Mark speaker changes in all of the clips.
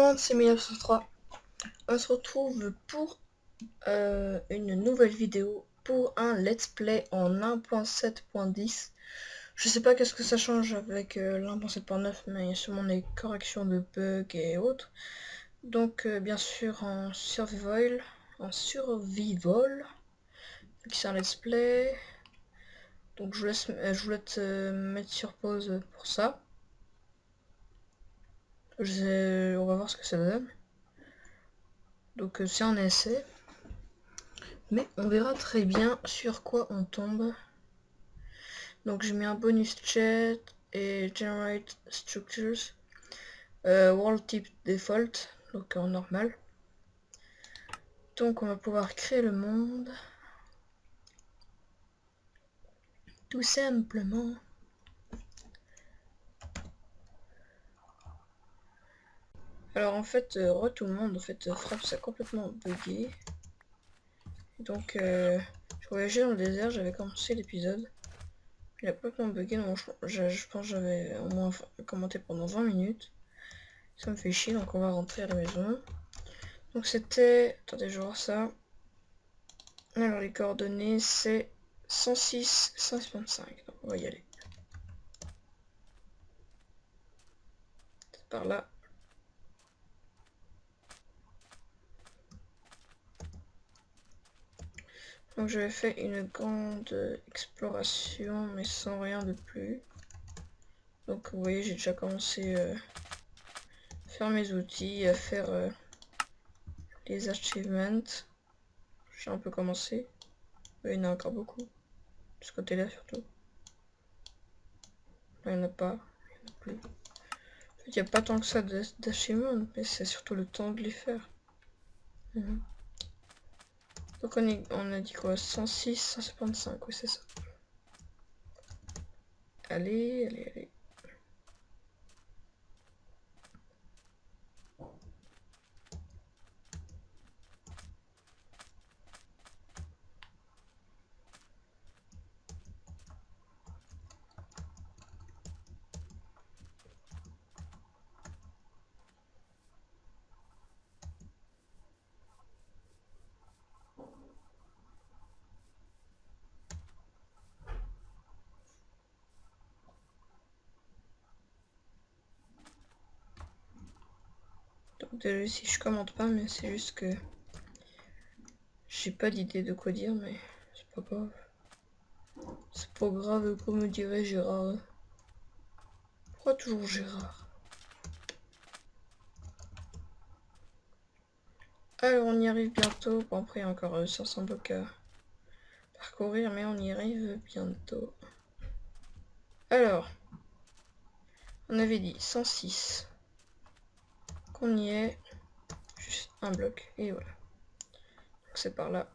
Speaker 1: monde, c'est 1903. On se retrouve pour une nouvelle vidéo pour un let's play en 1.7.10. Je sais pas qu'est-ce que ça change avec l'1.7.9, mais il y a sûrement des corrections de bugs et autres. Donc bien sûr en survival, vu que c'est un let's play. Donc je vous laisse mettre sur pause pour ça. On va voir ce que ça donne. Donc c'est un essai. Mais on verra très bien sur quoi on tombe. Donc j'ai mis un bonus chat et generate structures. World type default, donc en normal. Donc on va pouvoir créer le monde. Tout simplement. Alors en fait, tout le monde, en fait, Frappe ça a complètement bugué. Donc je voyageais dans le désert, j'avais commencé l'épisode. Il a complètement bugué, donc je pense que j'avais au moins commenté pendant 20 minutes. Ça me fait chier, donc on va rentrer à la maison. Donc c'était... Attendez, je vois ça. Alors les coordonnées c'est 106, 165. Donc on va y aller. C'est par là. Donc j'avais fait une grande exploration mais sans rien de plus. Donc vous voyez j'ai déjà commencé à faire mes outils, à faire les achievements. J'ai un peu commencé. Il y en a encore beaucoup. De ce côté là surtout. Là, il n'y en a pas. Il n'y en a plus. En fait, il n'y a pas tant que ça d'achievements, mais c'est surtout le temps de les faire. Donc on a dit quoi? 106, 155, oui c'est ça. Allez, allez, allez. Donc désolé si je commente pas, mais c'est juste que j'ai pas d'idée de quoi dire, mais c'est pas grave. C'est pas grave, comme dirait Gérard. Pourquoi toujours Gérard? Alors on y arrive bientôt. Bon après il y a encore 500 blocs à parcourir, mais on y arrive bientôt. Alors, on avait dit 106. Qu'on y est. Juste un bloc. Et voilà. Donc c'est par là.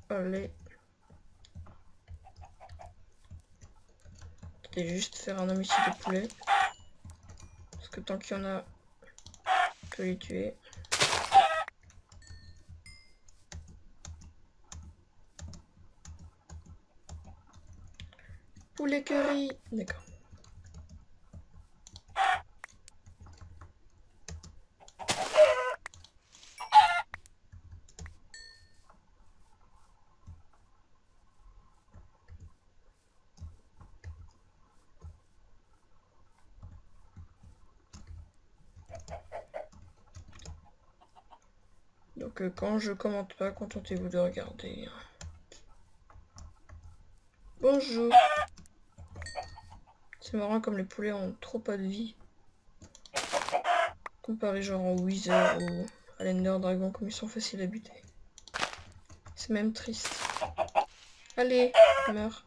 Speaker 1: Allez. Et juste faire un homicide de poulet. Parce que tant qu'il y en a, on peut les tuer. Poulet curry. D'accord. Donc quand je commente pas, contentez-vous de regarder. Bonjour. C'est marrant comme les poulets ont trop pas de vie. Comparé genre au Wither ou à l'Ender Dragon comme ils sont faciles à buter. C'est même triste. Allez, meurs.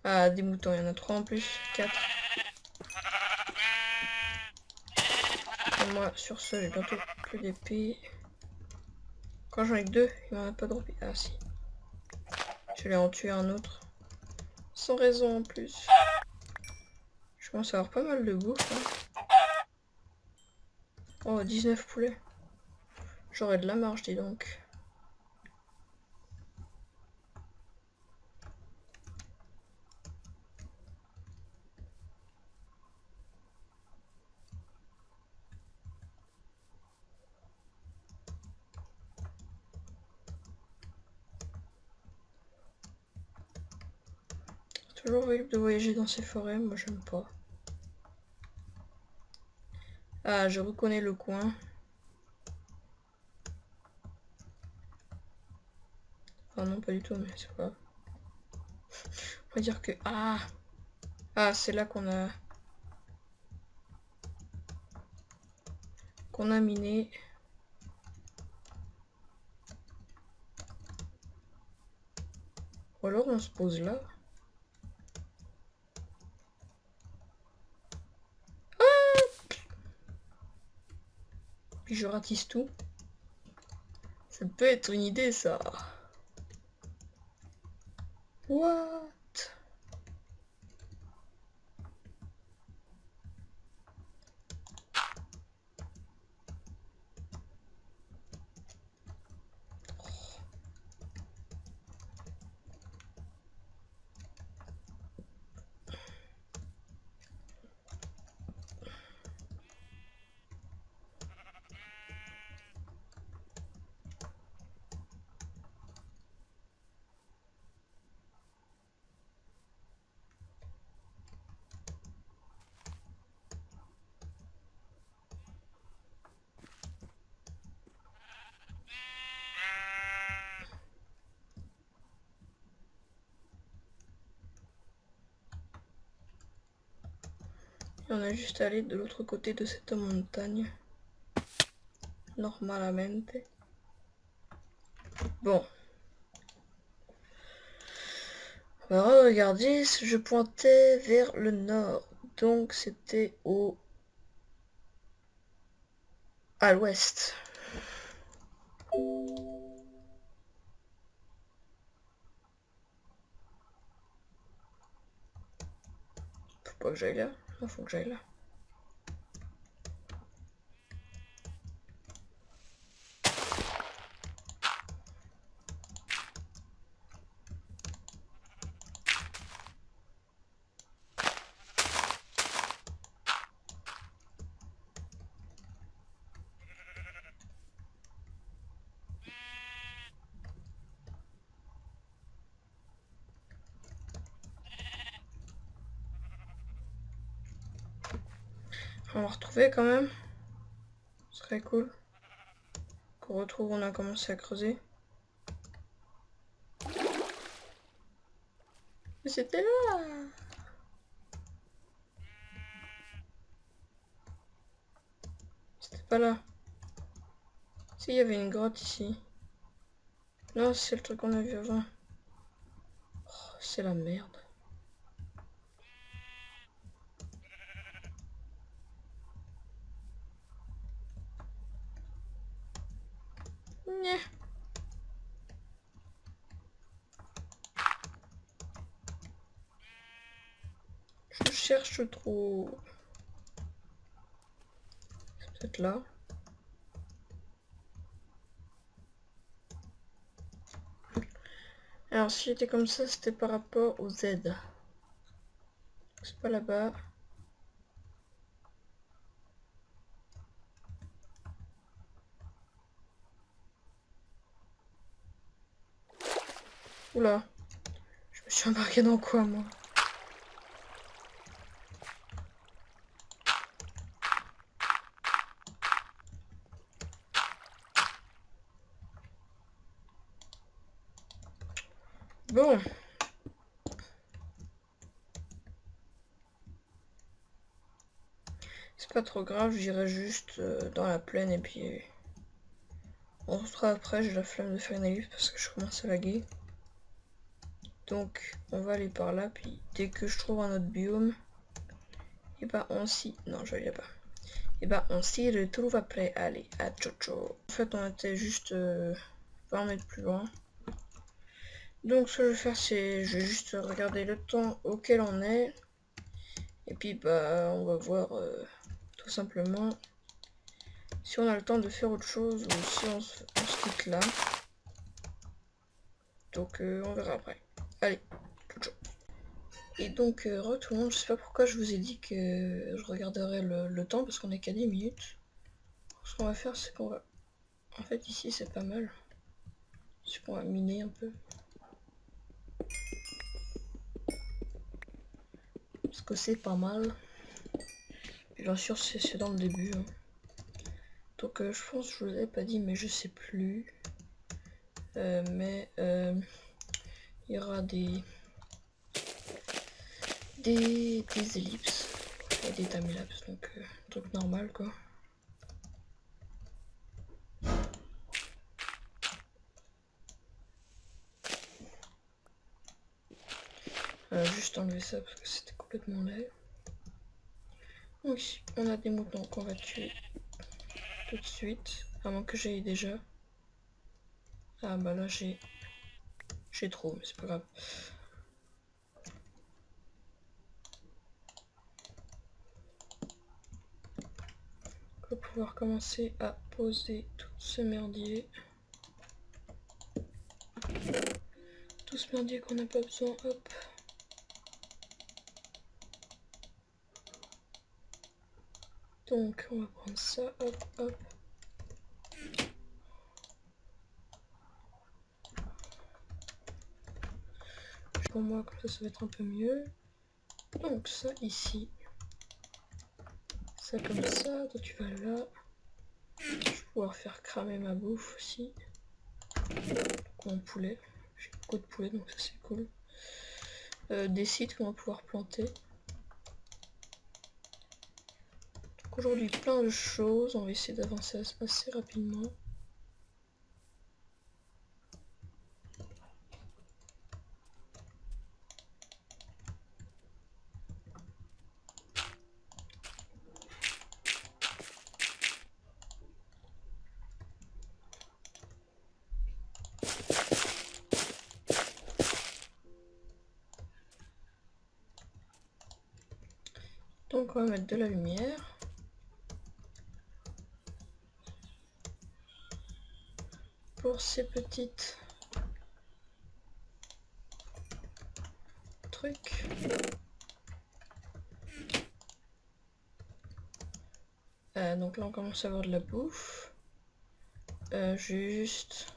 Speaker 1: Ah, des moutons, il y en a 3 en plus. 4. Et moi, sur ce, j'ai bientôt plus d'épée. Quand j'en ai que 2, il m'en a pas droppé. Ah si. Je vais en tuer un autre. Sans raison en plus. Je commence à avoir pas mal de bouffe. Hein. Oh, 19 poulets. J'aurais de la marge, dis donc. Toujours horrible de voyager dans ces forêts, moi j'aime pas. Ah, je reconnais le coin. Ah non, pas du tout, mais c'est pas... On va dire que... Ah, ah, c'est là qu'on a miné. Ou alors on se pose là. Puis je ratisse tout. Ça peut être une idée, ça. What? On a juste allé de l'autre côté de cette montagne. Normalmente. Bon. On va regarder. Je pointais vers le nord. Donc c'était à l'ouest. Faut pas que j'aille là. Non, faut que j'aille là. On va retrouver quand même. Ce serait cool. Qu'on retrouve, on a commencé à creuser. Mais c'était là. C'était pas là. Si, il y avait une grotte ici. Non, c'est le truc qu'on a vu avant. Oh, c'est la merde. Nyeh. Je cherche trop. C'est peut-être là. Alors si j'étais comme ça, c'était par rapport au Z. C'est pas là-bas. Oula. Je me suis embarqué dans quoi, moi? Bon. C'est pas trop grave, j'irai juste dans la plaine et puis... On se retrouve après, j'ai la flemme de faire une élite parce que je commence à laguer. Donc on va aller par là, puis dès que je trouve un autre biome, et bah on s'y... Non, je vais pas. Et bah on s'y retrouve après. Allez, à Chocho. En fait on était juste 20 mètres plus loin. Donc ce que je vais faire c'est, je vais juste regarder le temps auquel on est. Et puis bah on va voir tout simplement si on a le temps de faire autre chose ou si on se quitte là. Donc on verra après. Allez, ciao. Et donc tout le monde, je sais pas pourquoi je vous ai dit que je regarderai le temps parce qu'on est qu'à 10 minutes. Ce qu'on va faire c'est qu'on va... En fait ici c'est pas mal. C'est qu'on va miner un peu. Parce que c'est pas mal. Et bien sûr c'est dans le début. Hein. Donc je pense que je vous l'avais pas dit mais je sais plus. Mais il y aura des ellipses et des timelapses. Donc truc normal quoi. Juste enlever ça parce que c'était complètement laid. Donc ici, on a des moutons qu'on va tuer tout de suite, à moins que j'aille déjà. Ah bah là j'ai trop, mais c'est pas grave. On va pouvoir commencer à poser tout ce merdier. Tout ce merdier qu'on n'a pas besoin, hop. Donc on va prendre ça, hop, hop. Pour moi, comme ça va être un peu mieux. Donc ça ici. Ça comme ça, toi tu vas là. Je vais pouvoir faire cramer ma bouffe aussi. Donc mon poulet. J'ai beaucoup de poulet donc ça c'est cool. Des sites qu'on va pouvoir planter. Donc aujourd'hui plein de choses. On va essayer d'avancer assez rapidement. Donc on va mettre de la lumière. Pour ces petites trucs. Donc là on commence à avoir de la bouffe. Je vais juste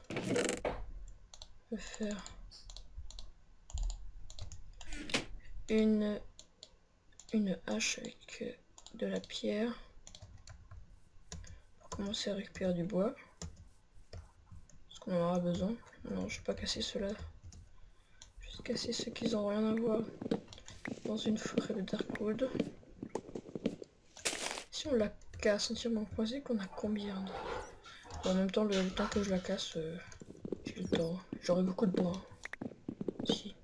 Speaker 1: faire une hache avec de la pierre pour commencer à récupérer du bois. Parce qu'on en aura besoin. Non, je vais pas casser ceux-là. Je vais juste casser ceux qui n'ont rien à voir dans une forêt de Darkwood. Si on la casse entièrement croisée, qu'on a combien de... En même temps, le temps que je la casse, j'ai le temps. J'aurai beaucoup de bois. Si.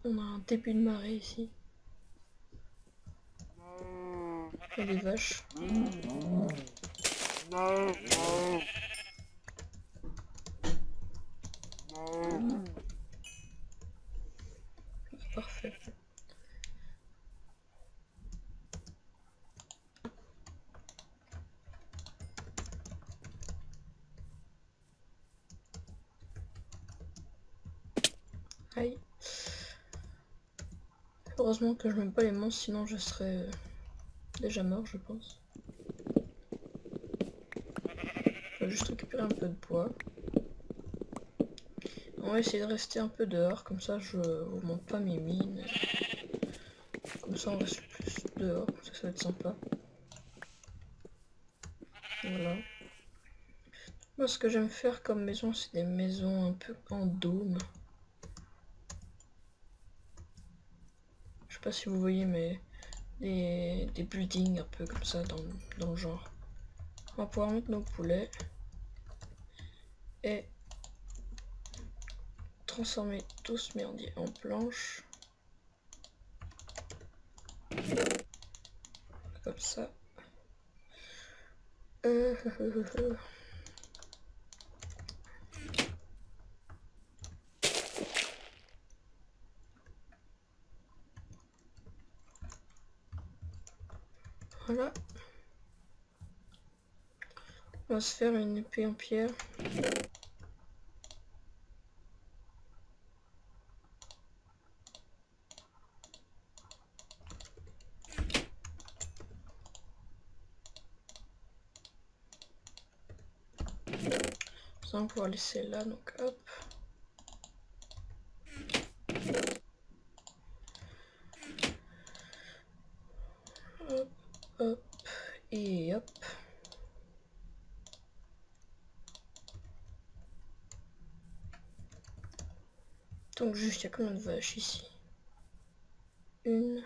Speaker 1: On a un début de marée ici. Il y a des vaches. Parfait. Aïe. Heureusement que je n'aime pas les monstres, sinon je serais déjà mort, je pense. Je vais juste récupérer un peu de bois. On va essayer de rester un peu dehors, comme ça je vous montre pas mes mines. Comme ça on reste plus dehors, ça va être sympa. Voilà. Moi ce que j'aime faire comme maison, c'est des maisons un peu en dôme. Je sais pas si vous voyez, mais des buildings un peu comme ça dans le genre. On va pouvoir mettre nos poulets et transformer tout ce merdier en planches. Comme ça. Voilà. On va se faire une épée en pierre. Ça on va pouvoir laisser là, donc hop. Hop, hop, et hop. Donc juste, il y a combien de vaches ici? Une,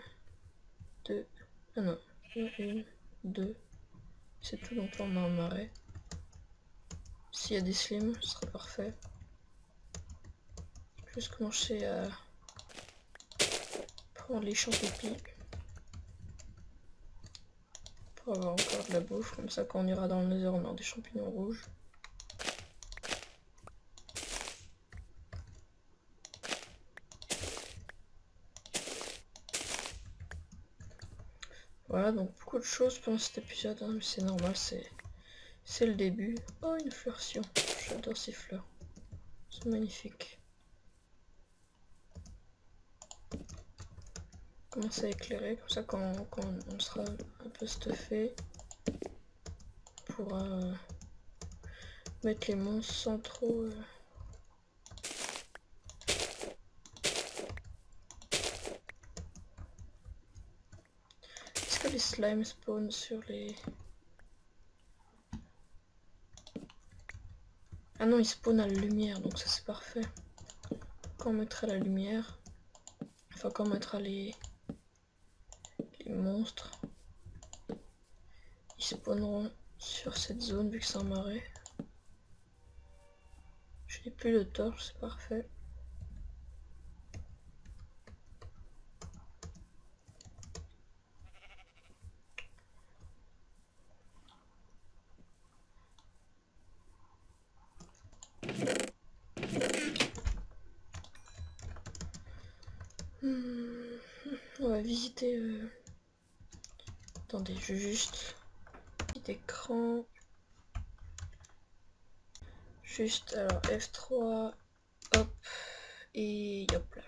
Speaker 1: deux, ah non, une, deux, c'est tout, donc là on a un marais. S'il y a des slims, ce sera parfait. Je vais juste commencer à prendre les champs épis pour avoir encore de la bouffe, comme ça quand on ira dans le nether on aura des champignons rouges. Voilà, donc beaucoup de choses pendant cet épisode, hein, mais c'est normal, c'est le début. Oh, une fleur-sion, j'adore ces fleurs, c'est magnifique. Commence à éclairer, comme ça quand on sera un peu stuffé, on pourra mettre les monstres sans trop... Est-ce que les slimes spawnent sur les... Ah non, ils spawnent à la lumière, donc ça c'est parfait. Quand on mettra la lumière, enfin quand on mettra les monstres, ils spawneront sur cette zone vu que c'est un marais. Je n'ai plus de torche, c'est parfait. On va visiter... Attendez, je vais juste... Petit écran. Juste, alors F3, hop, et hop là.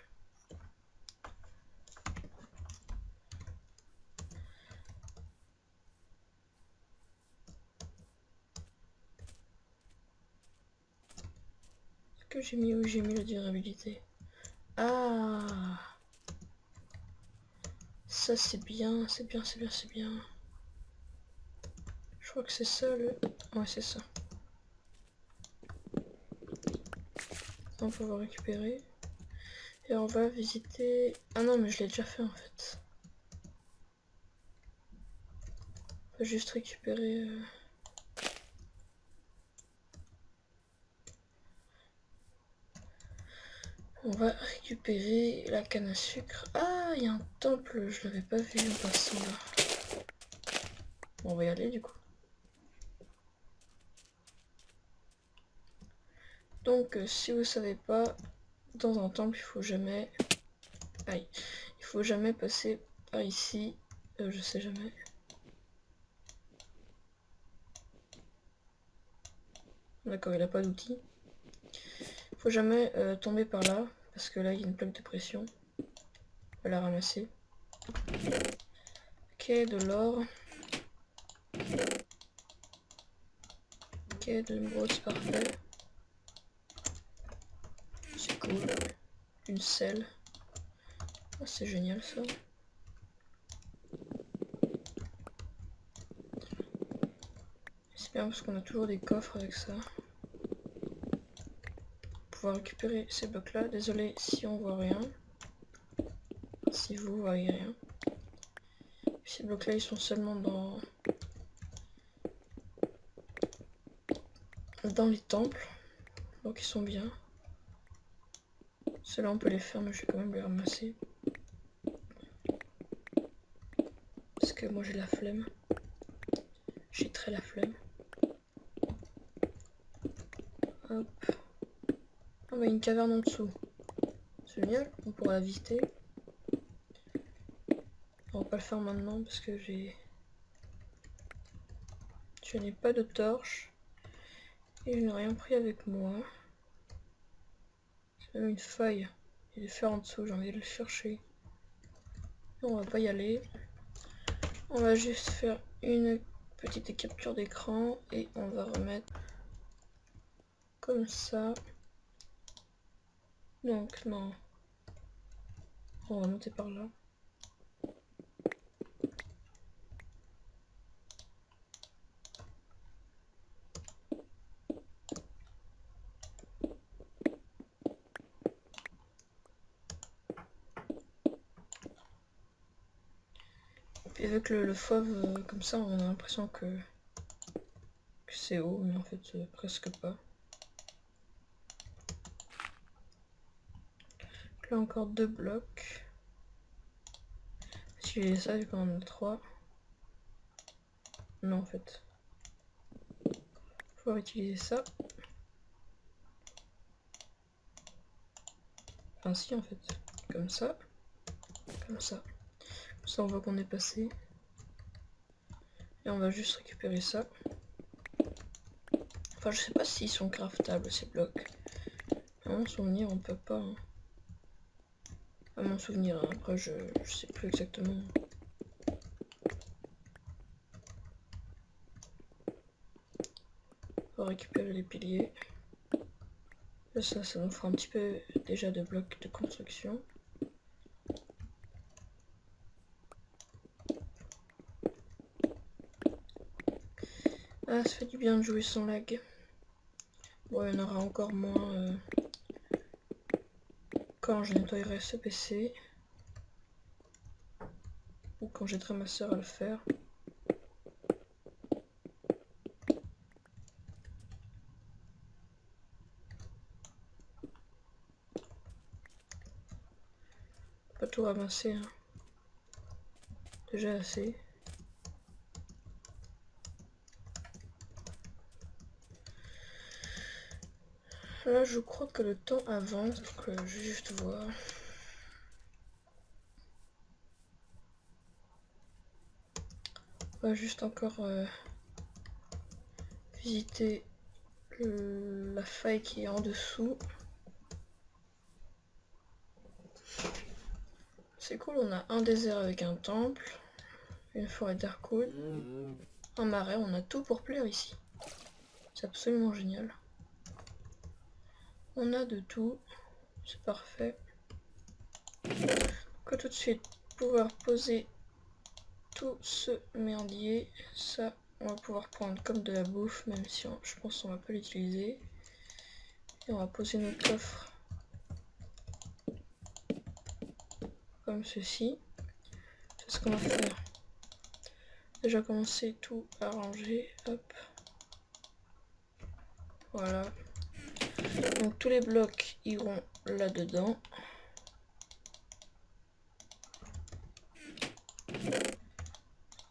Speaker 1: Est-ce que j'ai mis où j'ai mis la durabilité? Ah, ça c'est bien, c'est bien, c'est bien, c'est bien. Je crois que c'est ça le... Ouais, c'est ça. On peut pouvoir récupérer. Et on va visiter... Ah non, mais je l'ai déjà fait en fait. On va juste récupérer... On va récupérer la canne à sucre. Ah, il y a un temple, je l'avais pas vu en passant là. Bon, on va y aller du coup. Donc, si vous savez pas, dans un temple, il faut jamais... Aïe. Il faut jamais passer par ici. Je sais jamais. D'accord, il a pas d'outil. Il faut jamais tomber par là, parce que là, il y a une plaque de pression. On va la ramasser. Ok, de l'or. Ok, de l'émeraude, c'est parfait. C'est cool. Une selle. Oh, c'est génial ça. C'est bien parce qu'on a toujours des coffres avec ça. Pouvoir récupérer ces blocs là. Désolé si on voit rien. Si vous voyez rien. Ces blocs là ils sont seulement dans les temples. Donc ils sont bien. Ceux-là on peut les faire mais je vais quand même les ramasser. Parce que moi j'ai la flemme. J'ai très la flemme. Hop. Ah bah une caverne en dessous. C'est génial, on pourra la visiter. On va pas le faire maintenant parce que je n'ai pas de torche. Et je n'ai rien pris avec moi. C'est même une feuille. Il y a des fers en dessous, j'ai envie de le chercher. On va pas y aller. On va juste faire une petite capture d'écran et on va remettre comme ça. Donc non. On va monter par là. Et avec le fauve, comme ça, on a l'impression que c'est haut, mais en fait, presque pas. Là, encore 2 blocs. Si j'ai ça, vu qu'on en a 3. Non, en fait. Faut utiliser ça. Enfin, si, en fait. Comme ça. Comme ça. Comme ça, on voit qu'on est passé. Et on va juste récupérer ça. Enfin, je sais pas s'ils sont craftables, ces blocs. À mon souvenir, on peut pas. Hein. À mon souvenir, hein. Après, je sais plus exactement. On va récupérer les piliers. Là, ça nous fera un petit peu déjà de blocs de construction. Ah, ça fait du bien de jouer sans lag. Bon, il y en aura encore moins quand je nettoyerai ce PC. Ou quand j'aiderai ma soeur à le faire. Pas tout ramasser, hein. Déjà assez. Là, je crois que le temps avance, donc je vais juste voir. On va juste encore visiter la faille qui est en dessous. C'est cool, on a un désert avec un temple, une forêt d'Arkwood, un marais, on a tout pour plaire ici. C'est absolument génial. On a de tout, c'est parfait. On va tout de suite pouvoir poser tout ce merdier. Ça, on va pouvoir prendre comme de la bouffe, même si je pense qu'on va pas l'utiliser. Et on va poser nos coffres comme ceci. C'est ce qu'on va faire. Déjà commencer tout à ranger. Hop. Voilà. Donc tous les blocs iront là-dedans.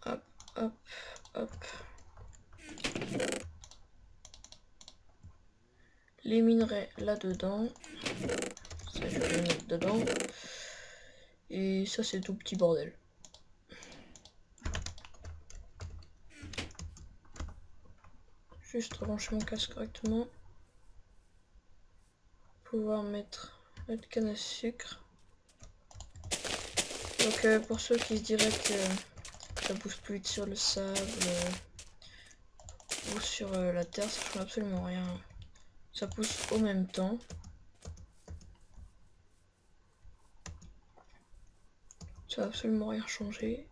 Speaker 1: Hop, hop, hop. Les minerais là-dedans. Ça, je vais les mettre dedans. Et ça, c'est tout petit bordel. Juste brancher mon casque correctement. Pouvoir mettre notre canne à sucre. Donc pour ceux qui se diraient que ça bouge plus vite sur le sable ou sur la terre, ça change absolument rien. Ça pousse au même temps. Ça va absolument rien changer.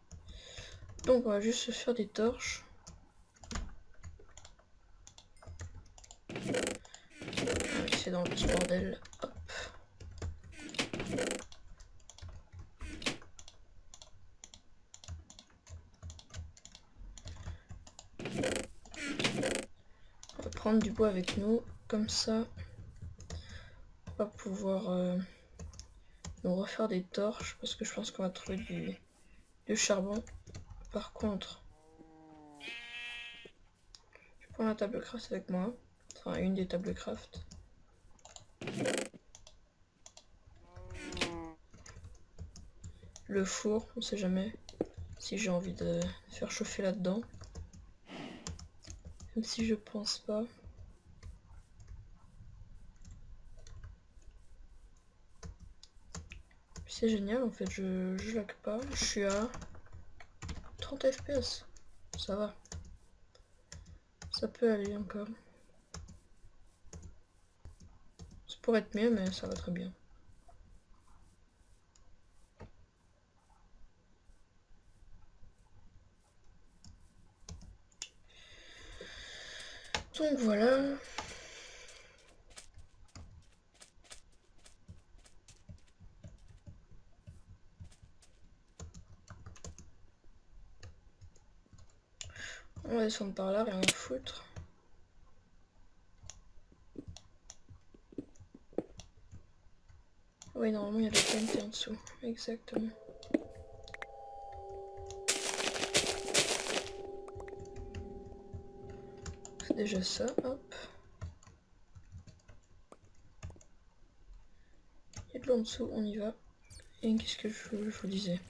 Speaker 1: Donc on va juste se faire des torches. C'est dans le petit bordel. Hop. On va prendre du bois avec nous. Comme ça, on va pouvoir nous refaire des torches. Parce que je pense qu'on va trouver du charbon. Par contre, je prends la table craft avec moi. Enfin, une des tables craft. Le four, on sait jamais si j'ai envie de faire chauffer là-dedans. Même si je pense pas. C'est génial en fait, je lag pas. Je suis à 30 FPS. Ça va. Ça peut aller encore. pourrait être mieux, mais ça va très bien. Donc voilà. On va descendre par là, rien à foutre. Oui, normalement il y a le TNT en dessous. Exactement. C'est déjà ça, hop. Il y a de l'eau en dessous, on y va. Et qu'est-ce que je vous disais?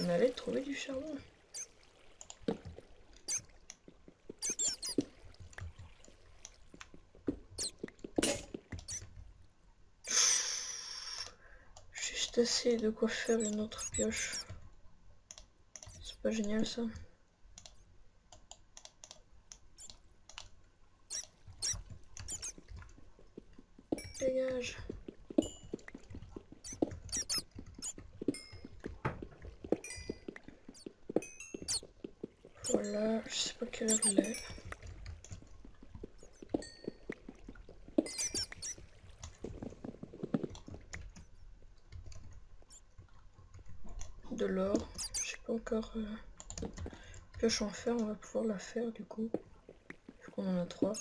Speaker 1: On allait trouver du charbon. Juste assez de quoi faire une autre pioche. C'est pas génial ça? Dégage. Voilà, je sais pas quelle heure il est. De l'or. Je sais pas encore pioche en fer, on va pouvoir la faire du coup. Vu qu'on en a 3.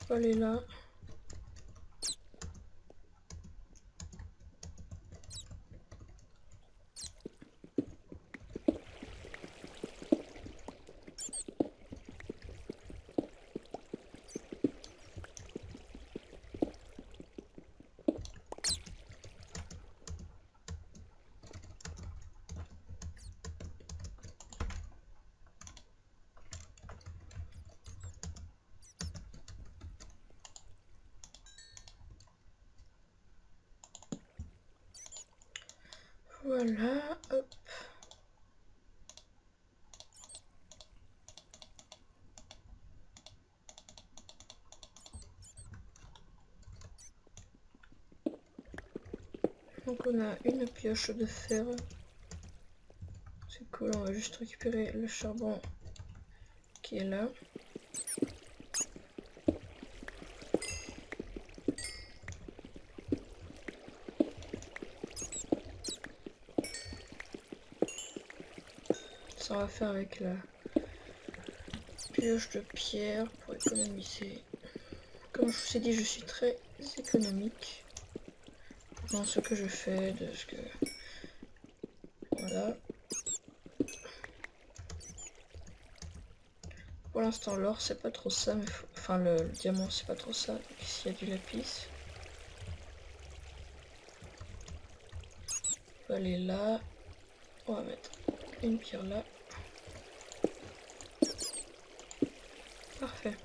Speaker 1: On va aller là. Voilà, hop. Donc on a une pioche de fer. C'est cool, on va juste récupérer le charbon qui est là. Ça on va faire avec la pioche de pierre pour économiser. Comme je vous ai dit, je suis très économique dans ce que je fais, de ce que... Voilà. Pour l'instant l'or c'est pas trop ça, mais enfin le diamant c'est pas trop ça. Donc ici il y a du lapis. On va aller là. On va mettre une pierre là. Parfait.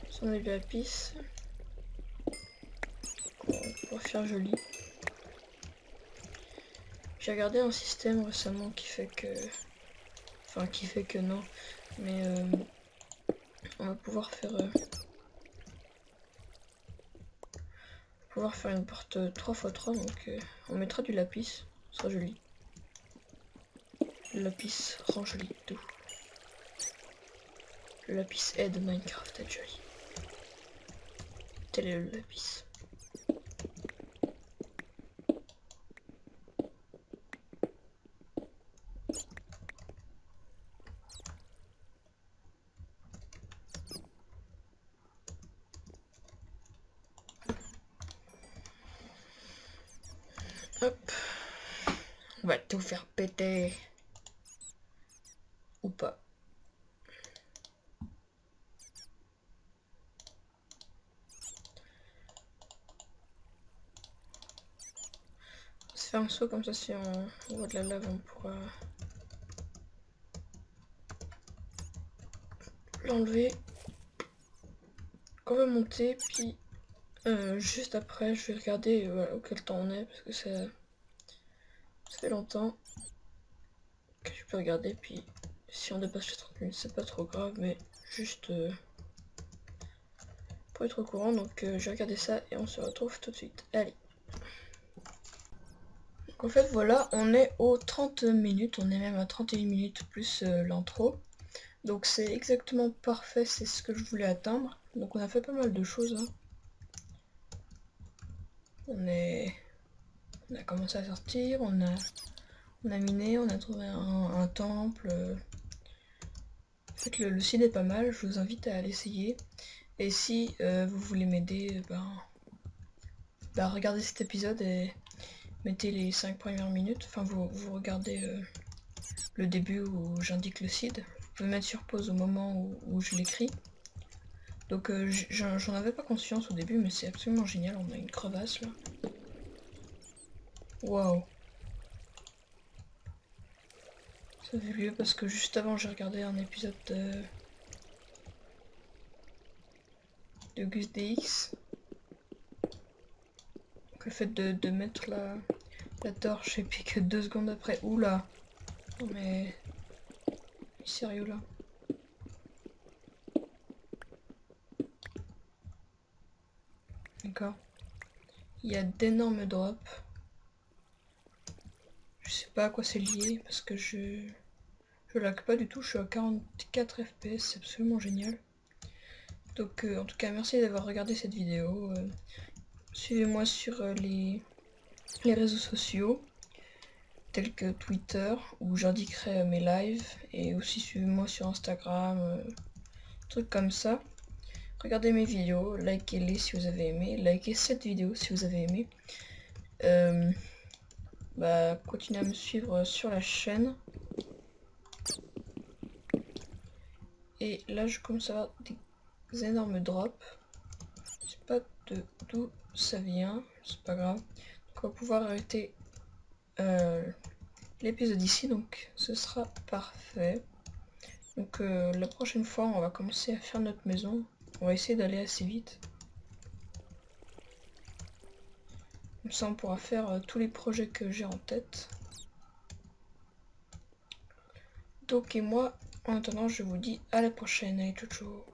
Speaker 1: Ça on a du lapis. On va pouvoir faire joli. J'ai regardé un système récemment qui fait que... Enfin qui fait que non. Mais on va pouvoir faire... une porte 3x3, donc on mettra du lapis, ce sera joli. Le lapis rend joli tout. Le lapis aide Minecraft à être joli. Tel est le lapis. Hop. On va tout faire péter. Ou pas. On va se faire un saut comme ça, si on voit de la lave, on pourra l'enlever. On va monter, puis Juste après, je vais regarder voilà, auquel temps on est, parce que ça fait longtemps que je peux regarder, puis si on dépasse les 30 minutes, c'est pas trop grave, mais juste pour être au courant, donc je vais regarder ça et on se retrouve tout de suite. Allez. Donc en fait, voilà, on est aux 30 minutes, on est même à 31 minutes plus l'intro. Donc c'est exactement parfait, c'est ce que je voulais atteindre. Donc on a fait pas mal de choses, hein. On a commencé à sortir, on a miné, on a trouvé un temple. En fait, le site est pas mal, je vous invite à l'essayer. Et si vous voulez m'aider, regardez cet épisode et mettez les 5 premières minutes. Enfin, vous regardez le début où j'indique le seed. Vous pouvez mettre sur pause au moment où je l'écris. Donc j'en avais pas conscience au début, mais c'est absolument génial. On a une crevasse là. Waouh. Ça fait lieu parce que juste avant j'ai regardé un épisode de Gus DX. Donc le fait de mettre la torche et puis que 2 secondes après, oula. Non mais sérieux là. D'accord. Il y a d'énormes drops. Je sais pas à quoi c'est lié parce que je lag pas du tout, je suis à 44 fps, c'est absolument génial. Donc en tout cas merci d'avoir regardé cette vidéo. Suivez-moi sur les réseaux sociaux tels que Twitter où j'indiquerai mes lives, et aussi suivez-moi sur Instagram, trucs comme ça. Regardez mes vidéos, likez-les si vous avez aimé, likez cette vidéo si vous avez aimé. Continuez à me suivre sur la chaîne. Et là je commence à avoir des énormes drops. Je sais pas d'où ça vient, c'est pas grave. Donc on va pouvoir arrêter l'épisode ici, donc ce sera parfait. Donc la prochaine fois on va commencer à faire notre maison. On va essayer d'aller assez vite. Comme ça on pourra faire tous les projets que j'ai en tête. Donc et moi, en attendant, je vous dis à la prochaine. Allez, ciao ciao.